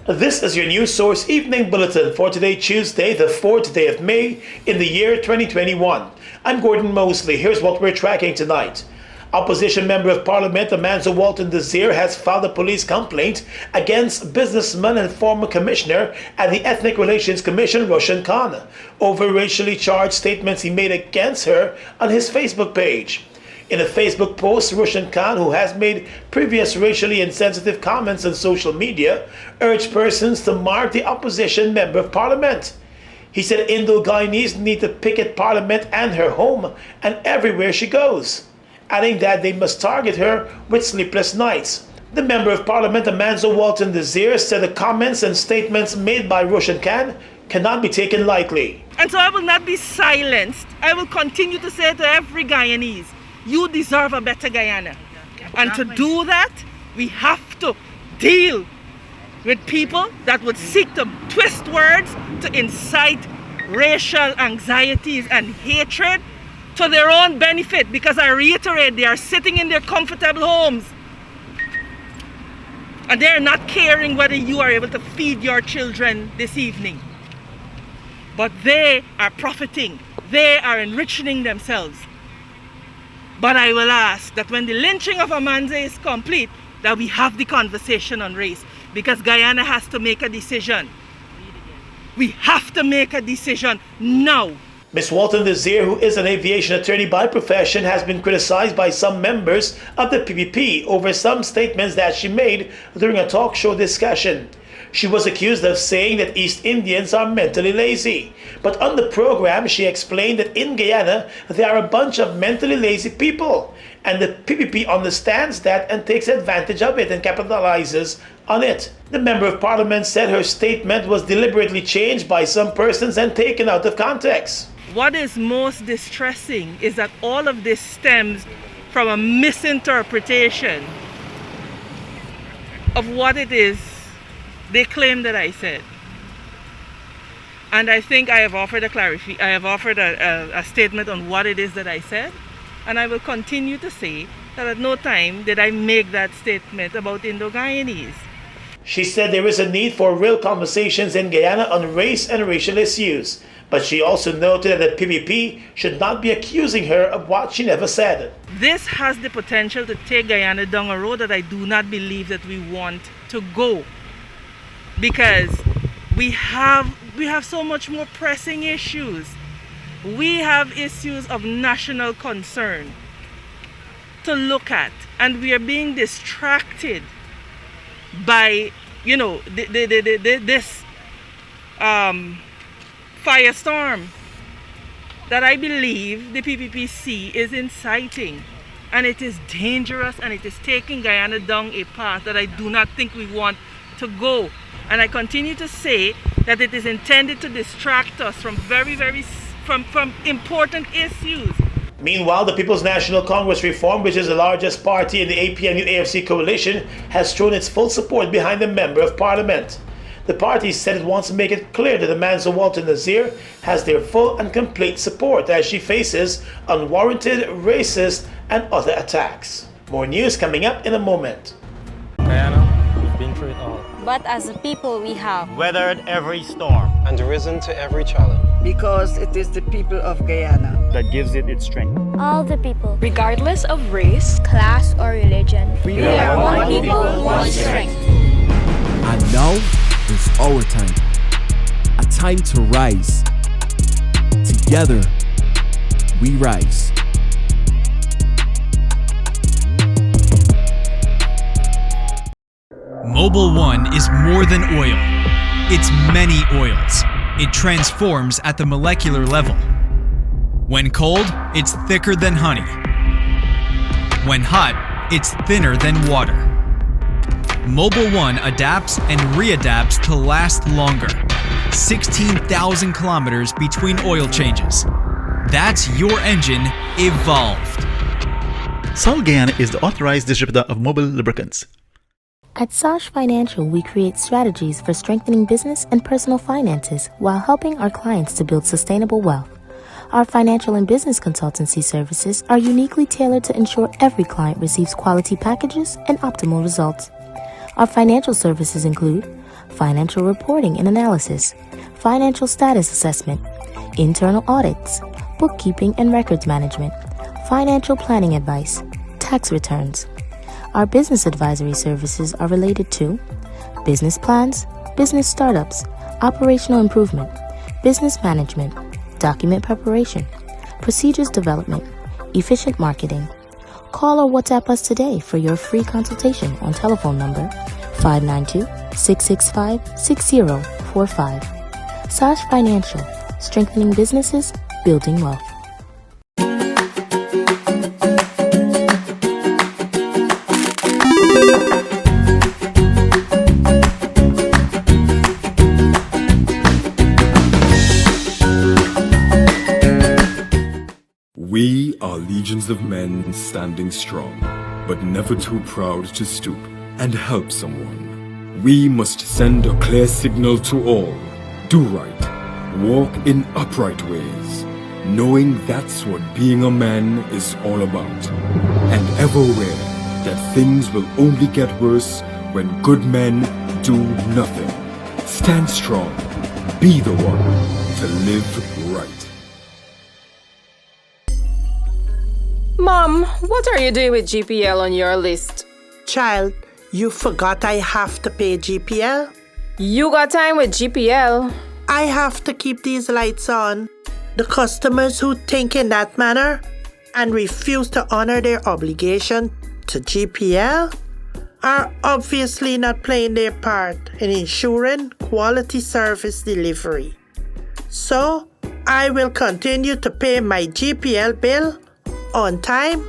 This is your News Source Evening Bulletin for today, Tuesday, the 4th day of May in the year 2021. I'm Gordon Mosley. Here's what we're tracking tonight. Opposition Member of Parliament Amanzo Walton Desir has filed a police complaint against businessman and former commissioner at the Ethnic Relations Commission, Roshan Khan, over racially charged statements he made against her on his Facebook page. In a Facebook post, Roshan Khan, who has made previous racially insensitive comments on social media, urged persons to mark the opposition Member of Parliament. He said Indo-Guyanese need to picket Parliament and her home and everywhere she goes, adding that they must target her with sleepless nights. The Member of Parliament, Amanzo Walton Desir, said the comments and statements made by Roshan Khan cannot be taken lightly. And so I will not be silenced. I will continue to say to every Guyanese, you deserve a better Guyana. And to do that, we have to deal with people that would seek to twist words to incite racial anxieties and hatred to their own benefit, because I reiterate, they are sitting in their comfortable homes and they're not caring whether you are able to feed your children this evening. But they are profiting, they are enriching themselves. But I will ask that when the lynching of Amanzo is complete, that we have the conversation on race, because Guyana has to make a decision. We have to make a decision now. Ms. Walton Desir, who is an aviation attorney by profession, has been criticized by some members of the PPP over some statements that she made during a talk show discussion. She was accused of saying that East Indians are mentally lazy. But on the program, she explained that in Guyana, there are a bunch of mentally lazy people. And the PPP understands that and takes advantage of it and capitalizes on it. The Member of Parliament said her statement was deliberately changed by some persons and taken out of context. What is most distressing is that all of this stems from a misinterpretation of what it is they claim that I said. And I think I have offered a statement on what it is that I said, and I will continue to say that at no time did I make that statement about Indo-Guyanese. She said there is a need for real conversations in Guyana on race and racial issues, but she also noted that the PPP should not be accusing her of what she never said. This has the potential to take Guyana down a road that I do not believe that we want to go, because we have so much more pressing issues. We have issues of national concern to look at, and we are being distracted by, this firestorm that I believe the PPPC is inciting, and it is dangerous, and it is taking Guyana down a path that I do not think we want to go. And I continue to say that it is intended to distract us from from important issues. Meanwhile, the People's National Congress Reform, which is the largest party in the APNU-AFC coalition, has shown its full support behind the Member of Parliament. The party said it wants to make it clear that Amanzo Walton Desir has their full and complete support as she faces unwarranted, racist and other attacks. More news coming up in a moment. Guyana, we've been through it all. But as a people we have Weathered every storm and risen to every challenge. Because it is the people of Guyana that gives it its strength. all the people, regardless of race, class, or religion. We are one people, one strength. And now is our time. A time to rise. Together, we rise. Mobil 1 is more than oil. It's many oils. It transforms at the molecular level. When cold, it's thicker than honey. When hot, it's thinner than water. Mobil 1 adapts and readapts to last longer. 16,000 kilometers between oil changes. That's your engine evolved. Sol Guyana is the authorized distributor of Mobil lubricants. At Sosh Financial, we create strategies for strengthening business and personal finances while helping our clients to build sustainable wealth. Our financial and business consultancy services are uniquely tailored to ensure every client receives quality packages and optimal results. Our financial services include financial reporting and analysis, financial status assessment, internal audits, bookkeeping and records management, financial planning advice, tax returns. Our business advisory services are related to business plans, business startups, operational improvement, business management, document preparation, procedures development, efficient marketing. Call or WhatsApp us today for your free consultation on telephone number 592-665-6045. Sash Financial, strengthening businesses, building wealth. We are legions of men standing strong, but never too proud to stoop and help someone. We must send a clear signal to all. Do right, walk in upright ways, knowing that's what being a man is all about. And ever aware that things will only get worse when good men do nothing. Stand strong, be the one to live right. Mom, what are you doing with GPL on your list? Child, you forgot I have to pay GPL? You got time with GPL. I have to keep these lights on. The customers who think in that manner and refuse to honor their obligation to GPL are obviously not playing their part in ensuring quality service delivery. So, I will continue to pay my GPL bill on time,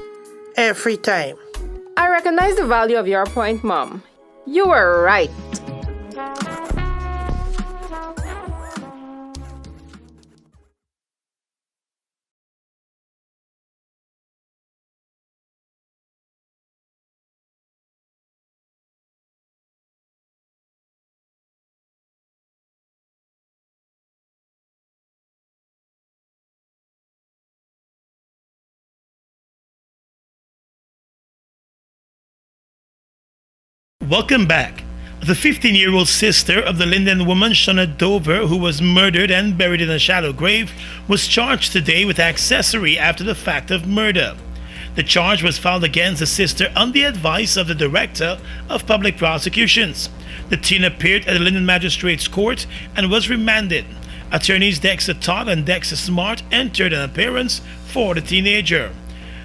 every time. I recognize the value of your point, Mom. You were right. Welcome back. The 15-year-old sister of the Linden woman Shauna Dover, who was murdered and buried in a shallow grave, was charged today with accessory after the fact of murder. The charge was filed against the sister on the advice of the Director of Public Prosecutions. The teen appeared at the Linden Magistrates Court and was remanded. Attorneys Dexter Todd and Dexter Smart entered an appearance for the teenager.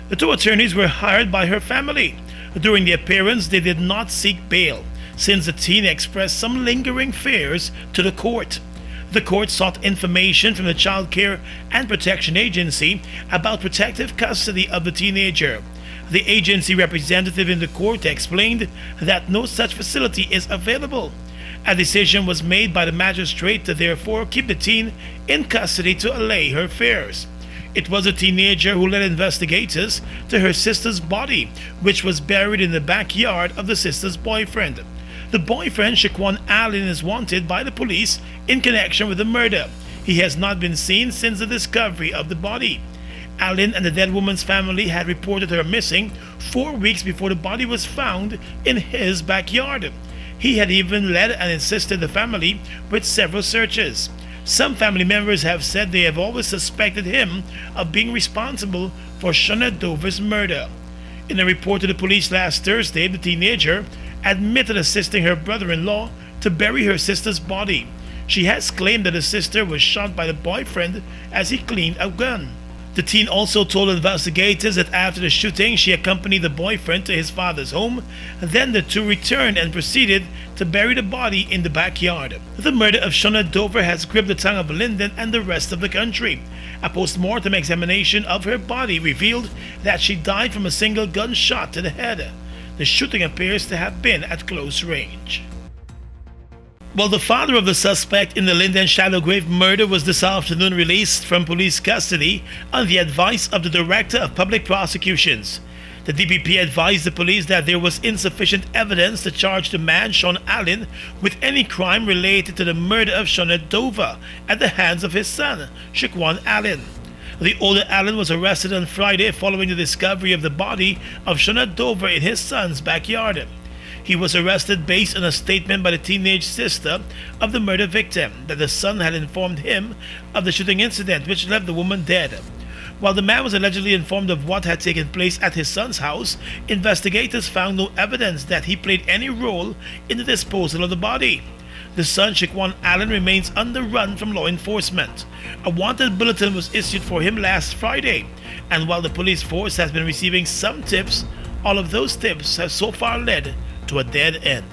The two attorneys were hired by her family. During the appearance, they did not seek bail, since the teen expressed some lingering fears to the court. The court sought information from the Child Care and Protection Agency about protective custody of the teenager. The agency representative in the court explained that no such facility is available. A decision was made by the magistrate to therefore keep the teen in custody to allay her fears. It was a teenager who led investigators to her sister's body, which was buried in the backyard of the sister's boyfriend. The boyfriend, Shaquan Allen, is wanted by the police in connection with the murder. He has not been seen since the discovery of the body. Allen and the dead woman's family had reported her missing 4 weeks before the body was found in his backyard. He had even led and assisted the family with several searches. Some family members have said they have always suspected him of being responsible for Shauna Dover's murder. In a report to the police last Thursday, the teenager admitted assisting her brother-in-law to bury her sister's body. She has claimed that the sister was shot by the boyfriend as he cleaned a gun. The teen also told investigators that after the shooting, she accompanied the boyfriend to his father's home. Then the two returned and proceeded to bury the body in the backyard. The murder of Shauna Dover has gripped the tongue of Linden and the rest of the country. A post-mortem examination of her body revealed that she died from a single gunshot to the head. The shooting appears to have been at close range. Well, the father of the suspect in the Linden shallow grave murder was this afternoon released from police custody on the advice of the Director of Public Prosecutions. The DPP advised the police that there was insufficient evidence to charge the man, Sean Allen, with any crime related to the murder of Shauna Dover at the hands of his son, Shaquan Allen. The older Allen was arrested on Friday following the discovery of the body of Shauna Dover in his son's backyard. He was arrested based on a statement by the teenage sister of the murder victim that the son had informed him of the shooting incident which left the woman dead. While the man was allegedly informed of what had taken place at his son's house, investigators found no evidence that he played any role in the disposal of the body. The son, Shaquan Allen, remains on the run from law enforcement. A wanted bulletin was issued for him last Friday, and while the police force has been receiving some tips, all of those tips have so far led to a dead end.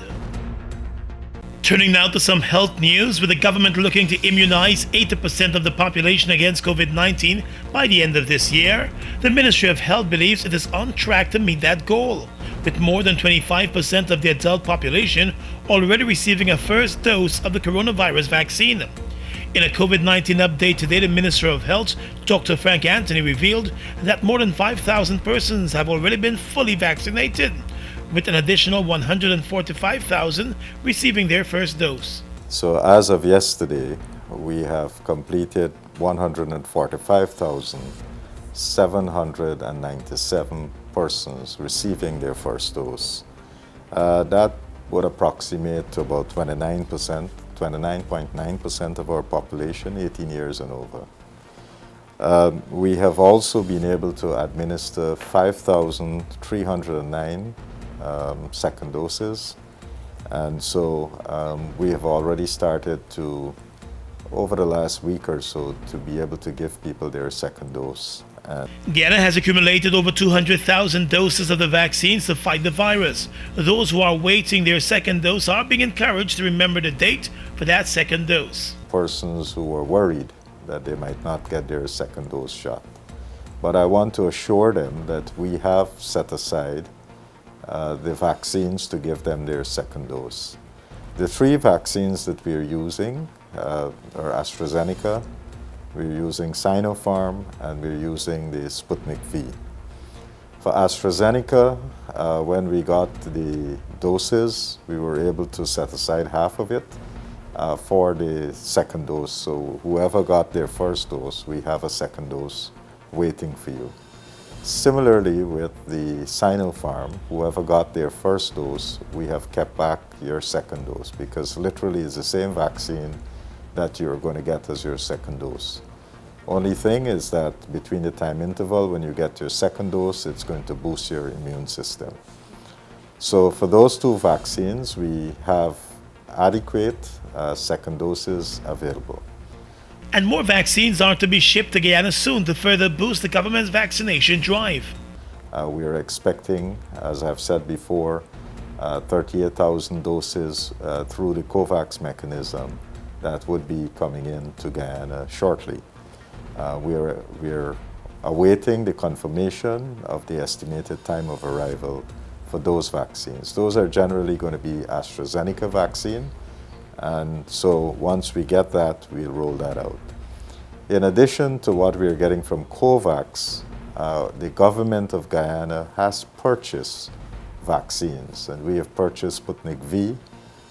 Turning now to some health news, with the government looking to immunize 80% of the population against COVID-19 by the end of this year, the Ministry of Health believes it is on track to meet that goal, with more than 25% of the adult population already receiving a first dose of the coronavirus vaccine. In a COVID-19 update today, the Minister of Health, Dr. Frank Anthony, revealed that more than 5,000 persons have already been fully vaccinated, with an additional 145,000 receiving their first dose. So as of yesterday, we have completed 145,797 persons receiving their first dose. That would approximate to about 29.9% of our population, 18 years and over. We have also been able to administer 5,309 second doses, and so we have already started to, over the last week or so, to be able to give people their second dose. Guyana has accumulated over 200,000 doses of the vaccines to fight the virus. Those who are waiting their second dose are being encouraged to remember the date for that second dose. Persons who were worried that they might not get their second dose shot. But I want to assure them that we have set aside the vaccines to give them their second dose. The three vaccines that we are using are AstraZeneca, we're using Sinopharm, and we're using the Sputnik V. For AstraZeneca, when we got the doses, we were able to set aside half of it for the second dose. So whoever got their first dose, we have a second dose waiting for you. Similarly, with the Sinopharm, whoever got their first dose, we have kept back your second dose, because literally it's the same vaccine that you're going to get as your second dose. Only thing is that between the time interval when you get your second dose, it's going to boost your immune system. So for those two vaccines, we have adequate second doses available. And more vaccines are to be shipped to Guyana soon to further boost the government's vaccination drive. We are expecting, as I've said before, 38,000 doses through the COVAX mechanism that would be coming in to Guyana shortly. We're awaiting the confirmation of the estimated time of arrival for those vaccines. Those are generally going to be AstraZeneca vaccine, and so once we get that, we'll roll that out. In addition to what we're getting from COVAX, the government of Guyana has purchased vaccines, and we have purchased Sputnik V,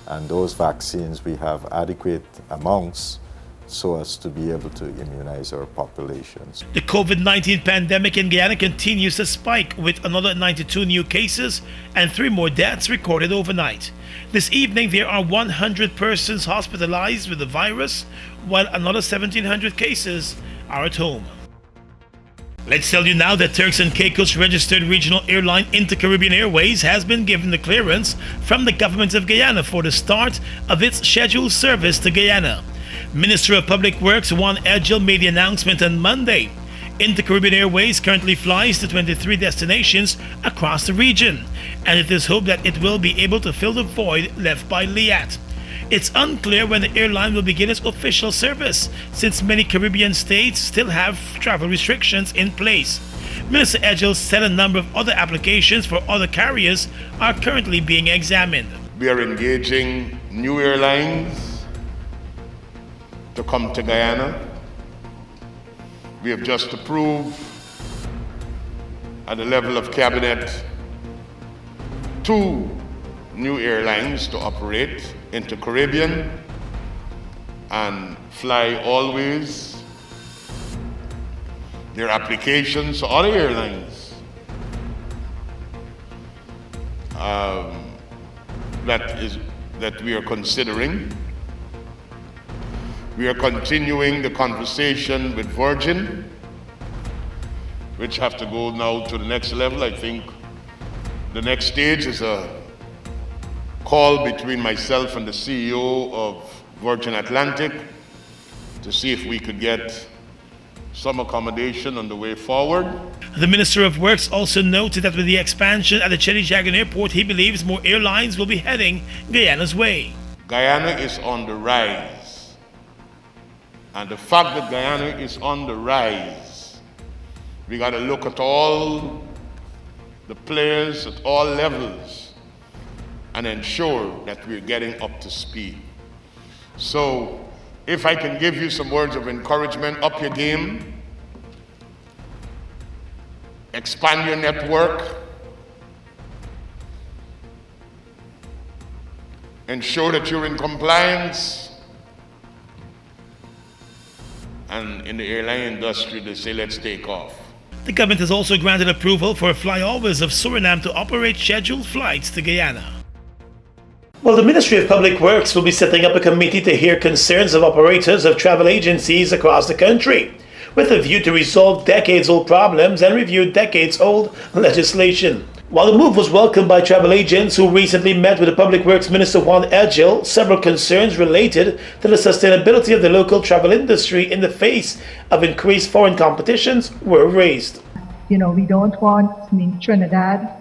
and those vaccines we have adequate amounts so as to be able to immunize our populations. The COVID-19 pandemic in Guyana continues to spike, with another 92 new cases and 3 more deaths recorded overnight. This evening, there are 100 persons hospitalized with the virus, while another 1,700 cases are at home. Let's tell you now that Turks and Caicos registered regional airline Inter-Caribbean Airways has been given the clearance from the government of Guyana for the start of its scheduled service to Guyana. Minister of Public Works Juan Edgel made the announcement on Monday. Inter-Caribbean Airways currently flies to 23 destinations across the region, and it is hoped that it will be able to fill the void left by LIAT. It's unclear when the airline will begin its official service, since many Caribbean states still have travel restrictions in place. Minister Edgel said a number of other applications for other carriers are currently being examined. We are engaging new airlines to come to Guyana. We have just approved at the level of cabinet 2 new airlines to operate into Caribbean and fly always. Their applications to other airlines that we are considering. We are continuing the conversation with Virgin, which have to go now to the next level. I think the next stage is a call between myself and the CEO of Virgin Atlantic to see if we could get some accommodation on the way forward. The Minister of Works also noted that with the expansion at the Cheddi-Jagan Airport, he believes more airlines will be heading Guyana's way. Guyana is on the rise. And the fact that Guyana is on the rise, we got to look at all the players at all levels and ensure that we're getting up to speed. So, if I can give you some words of encouragement, up your game, expand your network, ensure that you're in compliance, and in the airline industry, they say, let's take off. The government has also granted approval for flyovers of Suriname to operate scheduled flights to Guyana. Well, the Ministry of Public Works will be setting up a committee to hear concerns of operators of travel agencies across the country, with a view to resolve decades-old problems and review decades-old legislation. While the move was welcomed by travel agents who recently met with the Public Works Minister Juan Edgel, several concerns related to the sustainability of the local travel industry in the face of increased foreign competitions were raised. We don't want, Trinidad,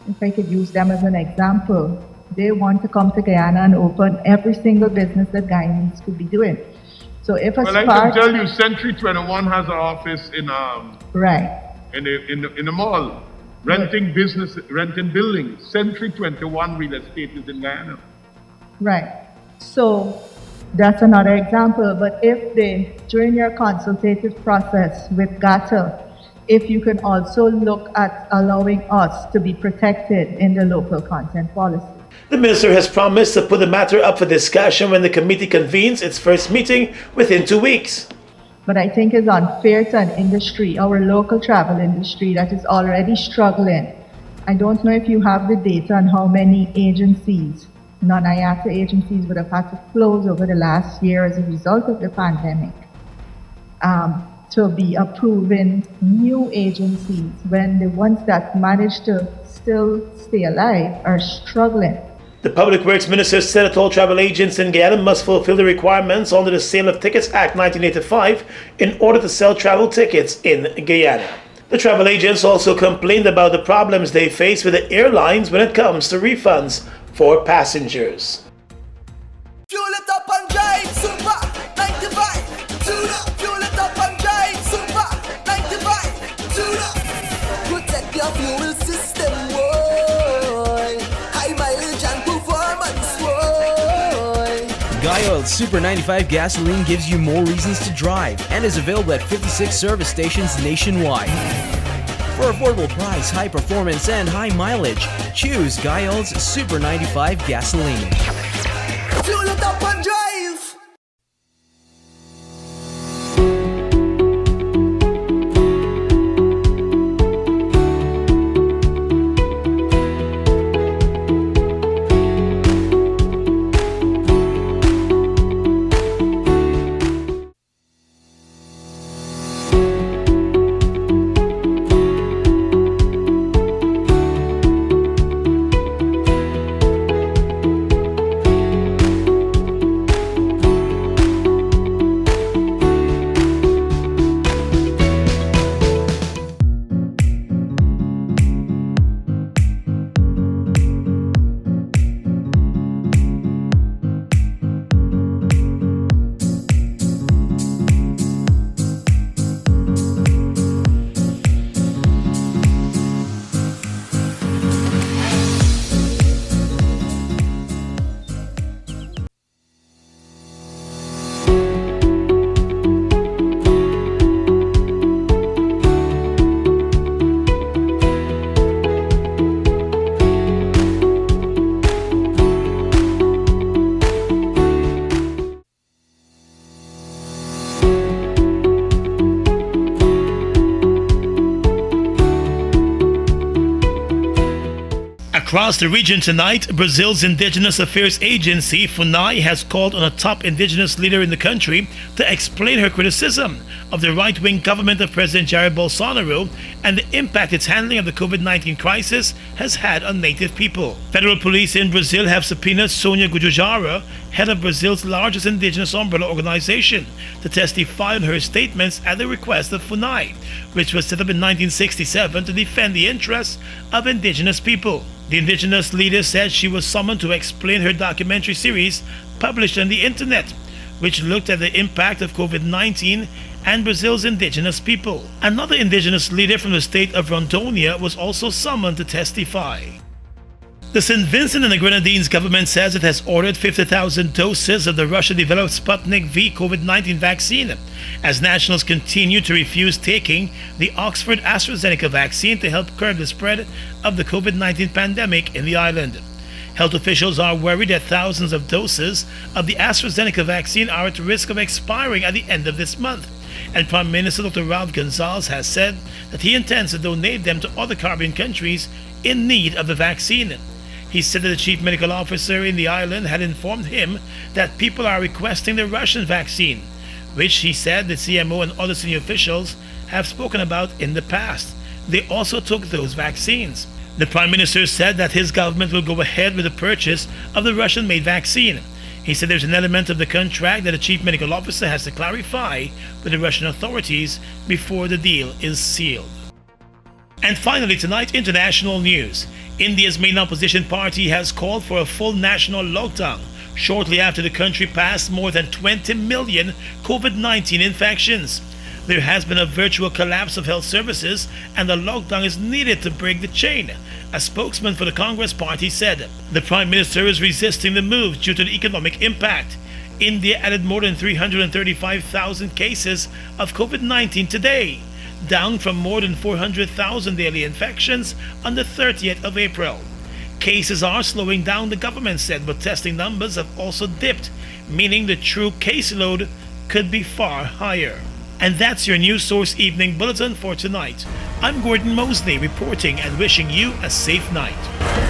if I could use them as an example, they want to come to Guyana and open every single business that Guyanese could be doing. So if a I can tell you, Century 21 has an office in right in the mall, renting buildings. Century 21 real estate is in Guyana. Right. So that's another example. But if during your consultative process with GATA, if you can also look at allowing us to be protected in the local content policy. The minister has promised to put the matter up for discussion when the committee convenes its first meeting within 2 weeks. But I think it's unfair to an industry, our local travel industry, that is already struggling. I don't know if you have the data on how many agencies, non-IATA agencies, would have had to close over the last year as a result of the pandemic, to be approving new agencies when the ones that managed to still stay alive are struggling. The Public Works Minister said that all travel agents in Guyana must fulfill the requirements under the Sale of Tickets Act 1985 in order to sell travel tickets in Guyana. The travel agents also complained about the problems they face with the airlines when it comes to refunds for passengers. Fuel it up and drive, super 95. Tune up, fuel it up and drive, super 95. Tune up. Protect your fuel system, boy. High mileage and performance, boy. Guy Oil's Super 95 gasoline gives you more reasons to drive and is available at 56 service stations nationwide. For affordable price, high performance, and high mileage, choose Guy Oil's Super 95 gasoline. Fuel it up and drive. Across the region tonight, Brazil's Indigenous Affairs Agency, FUNAI, has called on a top indigenous leader in the country to explain her criticism of the right-wing government of President Jair Bolsonaro and the impact its handling of the COVID-19 crisis has had on native people. Federal police in Brazil have subpoenaed Sonia Guajajara, head of Brazil's largest indigenous umbrella organization, to testify on her statements at the request of FUNAI, which was set up in 1967 to defend the interests of indigenous people. The indigenous leader said she was summoned to explain her documentary series published on the internet, which looked at the impact of COVID-19 and Brazil's indigenous people. Another indigenous leader from the state of Rondônia was also summoned to testify. The St. Vincent and the Grenadines government says it has ordered 50,000 doses of the Russia-developed Sputnik V COVID-19 vaccine, as nationals continue to refuse taking the Oxford AstraZeneca vaccine to help curb the spread of the COVID-19 pandemic in the island. Health officials are worried that thousands of doses of the AstraZeneca vaccine are at risk of expiring at the end of this month, and Prime Minister Dr. Ralph Gonsalves has said that he intends to donate them to other Caribbean countries in need of the vaccine. He said that the chief medical officer in the island had informed him that people are requesting the Russian vaccine, which he said the CMO and other senior officials have spoken about in the past. They also took those vaccines. The Prime Minister said that his government will go ahead with the purchase of the Russian-made vaccine. He said there's an element of the contract that the chief medical officer has to clarify with the Russian authorities before the deal is sealed. And finally tonight, international news. India's main opposition party has called for a full national lockdown shortly after the country passed more than 20 million COVID-19 infections. There has been a virtual collapse of health services and a lockdown is needed to break the chain, a spokesman for the Congress party said. The Prime Minister is resisting the move due to the economic impact. India added more than 335,000 cases of COVID-19 today, down from more than 400,000 daily infections on the 30th of April. Cases are slowing down, the government said, but testing numbers have also dipped, meaning the true caseload could be far higher. And that's your News Source Evening Bulletin for tonight. I'm Gordon Mosley reporting and wishing you a safe night.